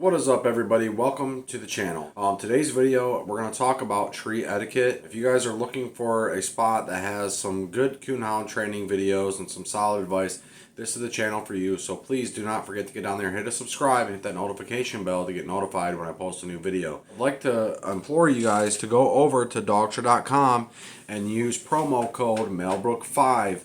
What is up, everybody? Welcome to the channel. Today's video, we're going to talk about tree etiquette. If you guys are looking for a spot that has some good Coonhound training videos and some solid advice, this is the channel for you. So please do not forget to get down there, hit a subscribe, and hit that notification bell to get notified when I post a new video. I'd like to implore you guys to go over to dogtra.com and use promo code Malbrook5,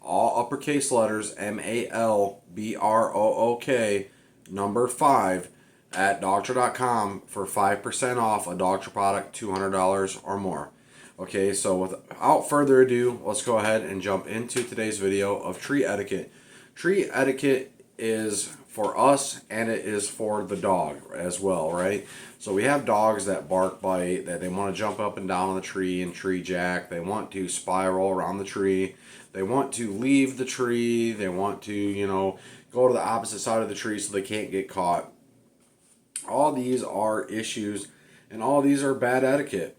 all uppercase letters, MALBROOK, number 5, at dogtra.com for 5% off a Dogtra product, $200 or more. Okay, so without further ado, let's go ahead and jump into today's video of tree etiquette. Tree etiquette is for us and it is for the dog as well, right? So we have dogs that bark, bite, that they want to jump up and down on the tree and tree jack. They want to spiral around the tree. They want to leave the tree. They want to, go to the opposite side of the tree so they can't get caught. All these are issues, and all these are bad etiquette.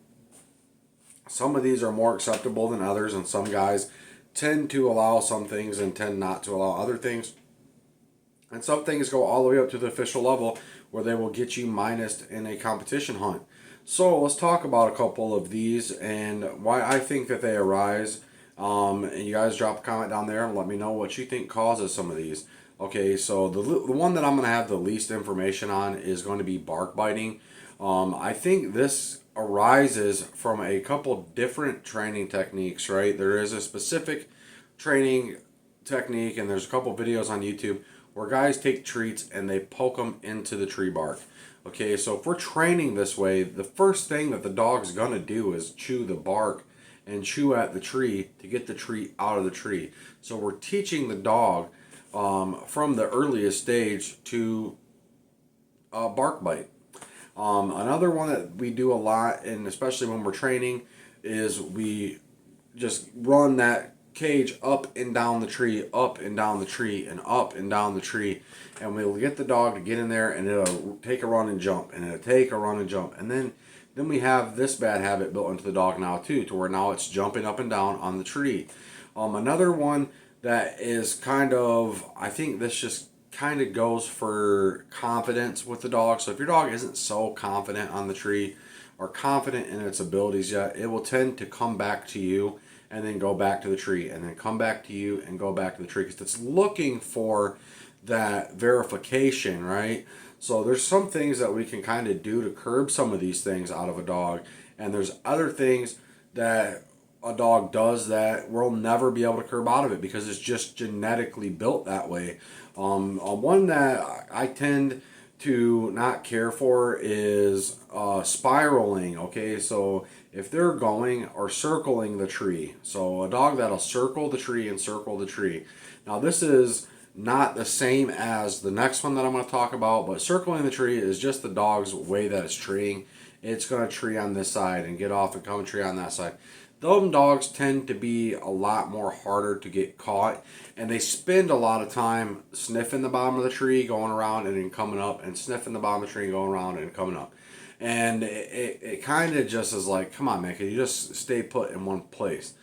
Some of these are more acceptable than others, and some guys tend to allow some things and tend not to allow other things. And some things go all the way up to the official level where they will get you minused in a competition hunt. So let's talk about a couple of these and why I think that they arise. And you guys drop a comment down there and let me know what you think causes some of these. Okay, so the one that I'm going to have the least information on is going to be bark biting. I think this arises from a couple different training techniques, right? There is a specific training technique, and there's a couple videos on YouTube where guys take treats and they poke them into the tree bark. Okay, so if we're training this way, the first thing that the dog's going to do is chew the bark and chew at the tree to get the tree out of the tree. So we're teaching the dog from the earliest stage to bark bite. Another one that we do a lot, and especially when we're training, is we just run that cage up and down the tree, up and down the tree, and up and down the tree. And we'll get the dog to get in there, and it'll take a run and jump, and it'll take a run and jump. And then we have this bad habit built into the dog now too, to where now it's jumping up and down on the tree. Another one that is kind of, I think this just kind of goes for confidence with the dog. So if your dog isn't so confident on the tree or confident in its abilities yet, it will tend to come back to you and then go back to the tree and then come back to you and go back to the tree because it's looking for that verification, right? So there's some things that we can kind of do to curb some of these things out of a dog, and there's other things that a dog does that we'll never be able to curb out of it because it's just genetically built that way. One that I tend to not care for is spiraling. Okay, so if they're going or circling the tree, so a dog that'll circle the tree and circle the tree. Now this is not the same as the next one that I'm going to talk about, but circling the tree is just the dog's way that it's treeing. It's going to tree on this side and get off and come and tree on that side. Those dogs tend to be a lot more harder to get caught, and they spend a lot of time sniffing the bottom of the tree, going around and then coming up, and sniffing the bottom of the tree, going around and coming up. And it kind of just is like, come on, man, can you just stay put in one place?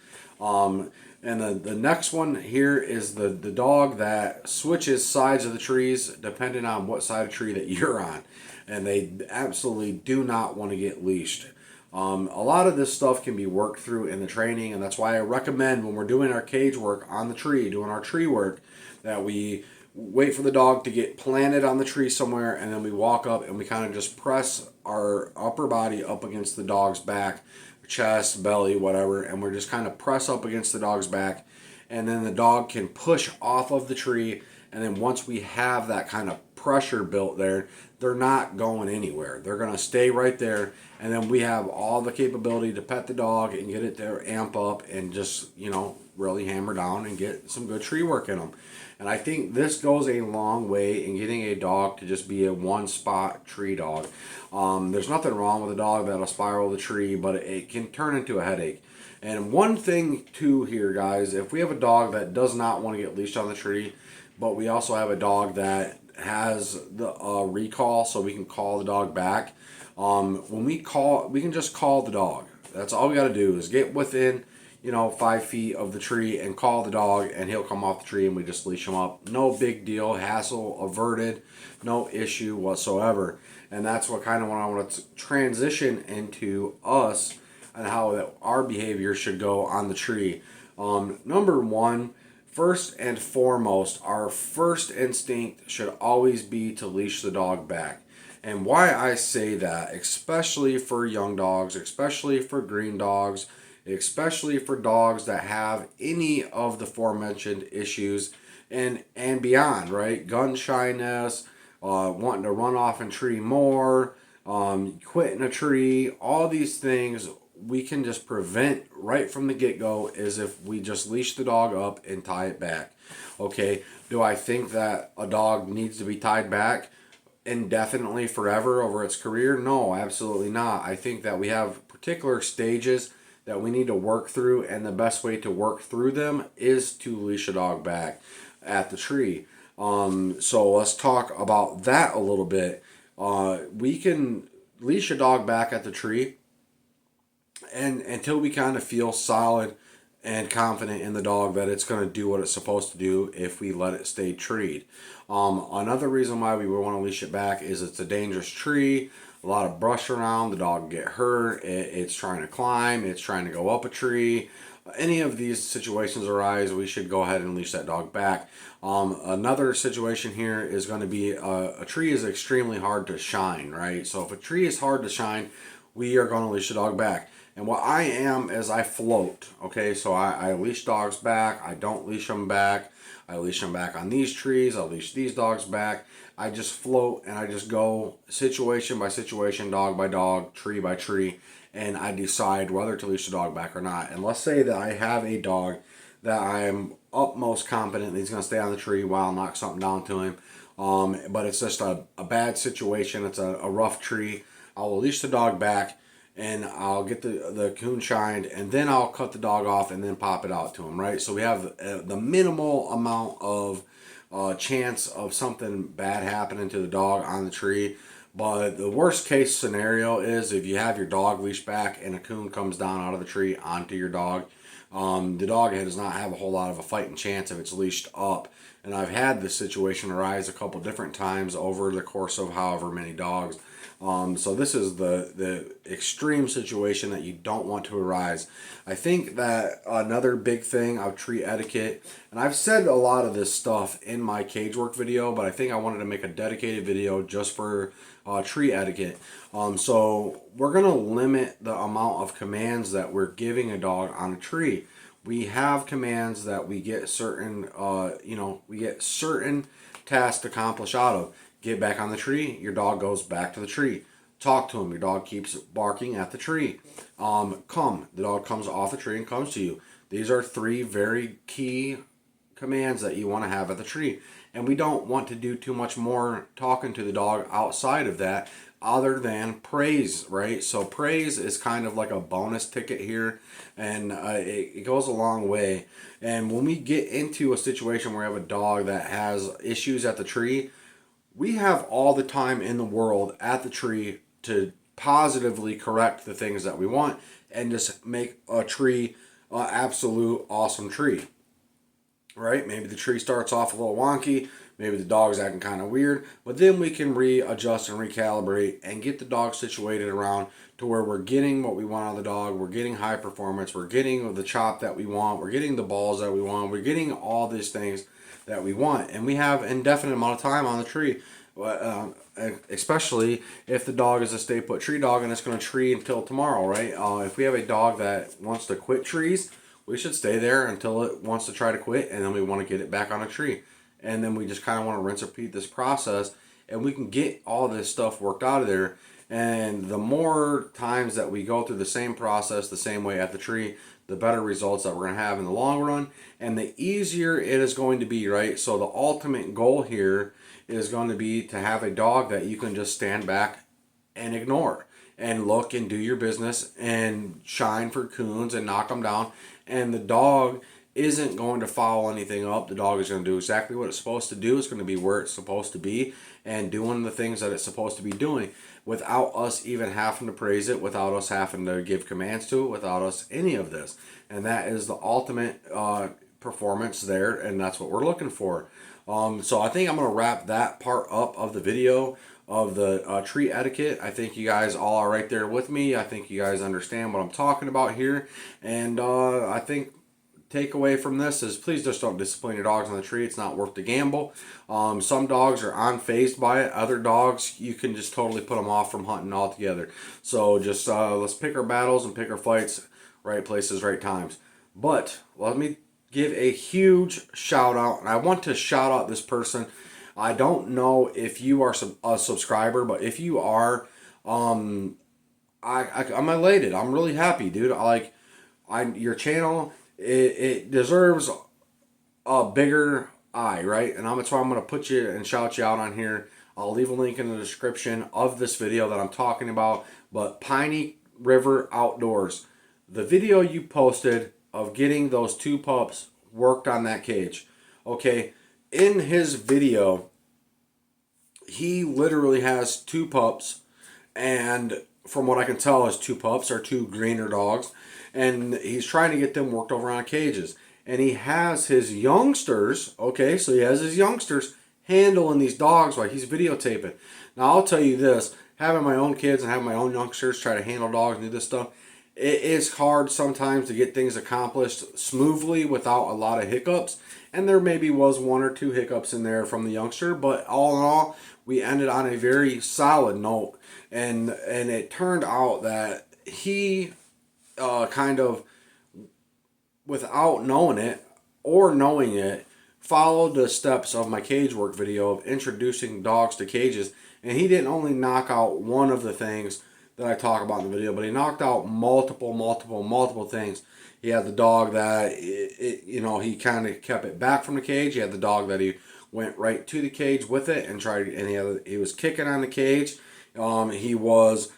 And the next one here is the dog that switches sides of the trees depending on what side of the tree that you're on. And they absolutely do not want to get leashed. A lot of this stuff can be worked through in the training, and that's why I recommend when we're doing our cage work on the tree, doing our tree work, that we wait for the dog to get planted on the tree somewhere, and then we walk up and we kind of just press our upper body up against the dog's back, chest, belly, whatever, and we're just kind of press up against the dog's back, and then the dog can push off of the tree, and then once we have that kind of pressure built there, they're not going anywhere. They're going to stay right there, and then we have all the capability to pet the dog and get it to amp up and just, really hammer down and get some good tree work in them. And I think this goes a long way in getting a dog to just be a one-spot tree dog. There's nothing wrong with a dog that'll spiral the tree, but it can turn into a headache. And one thing, too, here, guys, if we have a dog that does not want to get leashed on the tree, but we also have a dog that has the recall, so we can call the dog back. When we call, we can just call the dog. That's all we got to do is get within, 5 feet of the tree and call the dog, and he'll come off the tree and we just leash him up. No big deal, hassle averted, no issue whatsoever. And that's what I want to transition into us and how that our behavior should go on the tree. Number one, first and foremost, our first instinct should always be to leash the dog back. And why I say that, especially for young dogs, especially for green dogs, especially for dogs that have any of the aforementioned issues and beyond, right? Gun shyness, wanting to run off and tree more, quitting a tree, all these things we can just prevent right from the get-go is if we just leash the dog up and tie it back. Okay, do I think that a dog needs to be tied back indefinitely forever over its career? No, absolutely not. I think that we have particular stages that we need to work through, and the best way to work through them is to leash a dog back at the tree. So let's talk about that a little bit. We can leash a dog back at the tree and until we kind of feel solid and confident in the dog that it's going to do what it's supposed to do if we let it stay treed. Another reason why we would want to leash it back is it's a dangerous tree, a lot of brush around, the dog get hurt, it's trying to climb, it's trying to go up a tree. Any of these situations arise, we should go ahead and leash that dog back. Another situation here is going to be a tree is extremely hard to shine, right? So if a tree is hard to shine, we are going to leash the dog back. And what I am is I float, okay? So I leash dogs back. I don't leash them back. I leash them back on these trees. I leash these dogs back. I just float and I just go situation by situation, dog by dog, tree by tree, and I decide whether to leash the dog back or not. And let's say that I have a dog that I am utmost confident that he's going to stay on the tree while I knock something down to him. But it's just a bad situation. It's a rough tree. I will leash the dog back and I'll get the coon shined, and then I'll cut the dog off and then pop it out to him, right? So we have the minimal amount of chance of something bad happening to the dog on the tree. But the worst case scenario is if you have your dog leashed back and a coon comes down out of the tree onto your dog. The dog does not have a whole lot of a fighting chance if it's leashed up. And I've had this situation arise a couple different times over the course of however many dogs. So this is the extreme situation that you don't want to arise. I think that another big thing of tree etiquette, and I've said a lot of this stuff in my cage work video, but I think I wanted to make a dedicated video just for tree etiquette. So we're going to limit the amount of commands that we're giving a dog on a tree. We have commands that we get certain, we get certain tasks accomplished out of. Get back on the tree, your dog goes back to the tree. Talk to him, your dog keeps barking at the tree. Come, the dog comes off the tree and comes to you. These are 3 very key commands that you want to have at the tree. And we don't want to do too much more talking to the dog outside of that other than praise, right? So praise is kind of like a bonus ticket here, and it goes a long way. And when we get into a situation where we have a dog that has issues at the tree, we have all the time in the world at the tree to positively correct the things that we want and just make a tree an absolute awesome tree, right? Maybe the tree starts off a little wonky, maybe the dog's acting kind of weird, but then we can readjust and recalibrate and get the dog situated around to where we're getting what we want out of the dog, we're getting high performance, we're getting the chop that we want, we're getting the balls that we want, we're getting all these things that we want, and we have an indefinite amount of time on the tree, especially if the dog is a stay put tree dog and it's going to tree until tomorrow, right? If we have a dog that wants to quit trees, we should stay there until it wants to try to quit, and then we want to get it back on a tree, and then we just kind of want to rinse and repeat this process, and we can get all this stuff worked out of there. And the more times that we go through the same process the same way at the tree, the better results that we're going to have in the long run, and the easier it is going to be, right? So the ultimate goal here is going to be to have a dog that you can just stand back and ignore and look and do your business and shine for coons and knock them down, and the dog isn't going to foul anything up. The dog is going to do exactly what it's supposed to do. It's going to be where it's supposed to be and doing the things that it's supposed to be doing without us even having to praise it, without us having to give commands to it, without us any of this. And that is the ultimate performance there, and that's what we're looking for. So I think I'm going to wrap that part up of the video of the treat etiquette. I think you guys all are right there with me. I think you guys understand what I'm talking about here. And I think takeaway from this is please just don't discipline your dogs on the tree. It's not worth the gamble. Some dogs are unfazed by it. Other dogs, you can just totally put them off from hunting altogether. So just let's pick our battles and pick our fights, right places, right times. But let me give a huge shout out, and I want to shout out this person. I don't know if you are a subscriber, but if you are, I'm elated. I'm really happy, dude. Your channel. It deserves a bigger eye, right? And that's why I'm going to put you and shout you out on here. I'll leave a link in the description of this video that I'm talking about. But Piney River Outdoors, the video you posted of getting those 2 pups worked on that cage. Okay, in his video, he literally has 2 pups, and from what I can tell, his 2 pups are 2 greener dogs, and he's trying to get them worked over on cages. And he has his youngsters, okay, so he has his youngsters handling these dogs while he's videotaping. Now, I'll tell you this, having my own kids and having my own youngsters try to handle dogs and do this stuff, it is hard sometimes to get things accomplished smoothly without a lot of hiccups. And there maybe was 1 or 2 hiccups in there from the youngster, but all in all, we ended on a very solid note. And it turned out that he kind of, without knowing it or knowing it, followed the steps of my cage work video of introducing dogs to cages. And he didn't only knock out one of the things that I talk about in the video, but he knocked out multiple things. He had the dog that, he kind of kept it back from the cage. He had the dog that he went right to the cage with it and tried, and he was kicking on the cage. He was,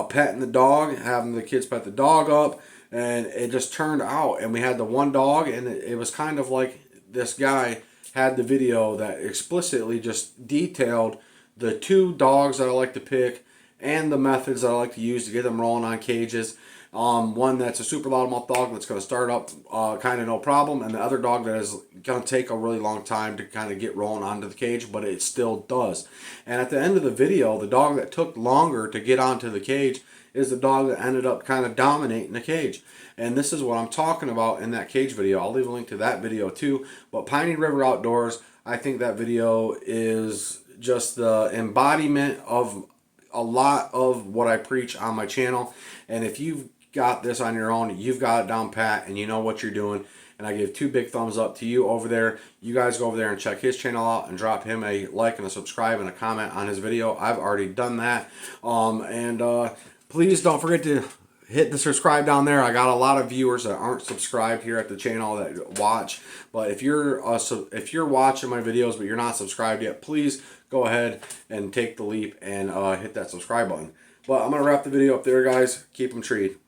petting the dog, having the kids pet the dog up, and it just turned out. And we had the one dog, and it was kind of like this guy had the video that explicitly just detailed the 2 dogs that I like to pick and the methods that I like to use to get them rolling on cages. One that's a super loudmouth dog that's going to start up kind of no problem, and the other dog that is going to take a really long time to kind of get rolling onto the cage, but it still does. And at the end of the video, the dog that took longer to get onto the cage is the dog that ended up kind of dominating the cage. And this is what I'm talking about in that cage video. I'll leave a link to that video too. But Piney River Outdoors, I think that video is just the embodiment of a lot of what I preach on my channel. And if you've got this on your own, you've got it down pat and you know what you're doing, and I give 2 big thumbs up to you over there. You guys go over there and check his channel out and drop him a like and a subscribe and a comment on his video. I've already done that. Please don't forget to hit the subscribe down there. I got a lot of viewers that aren't subscribed here at the channel that watch, but if you're watching my videos but you're not subscribed yet, please go ahead and take the leap and hit that subscribe button. But I'm gonna wrap the video up there, guys. Keep them treed.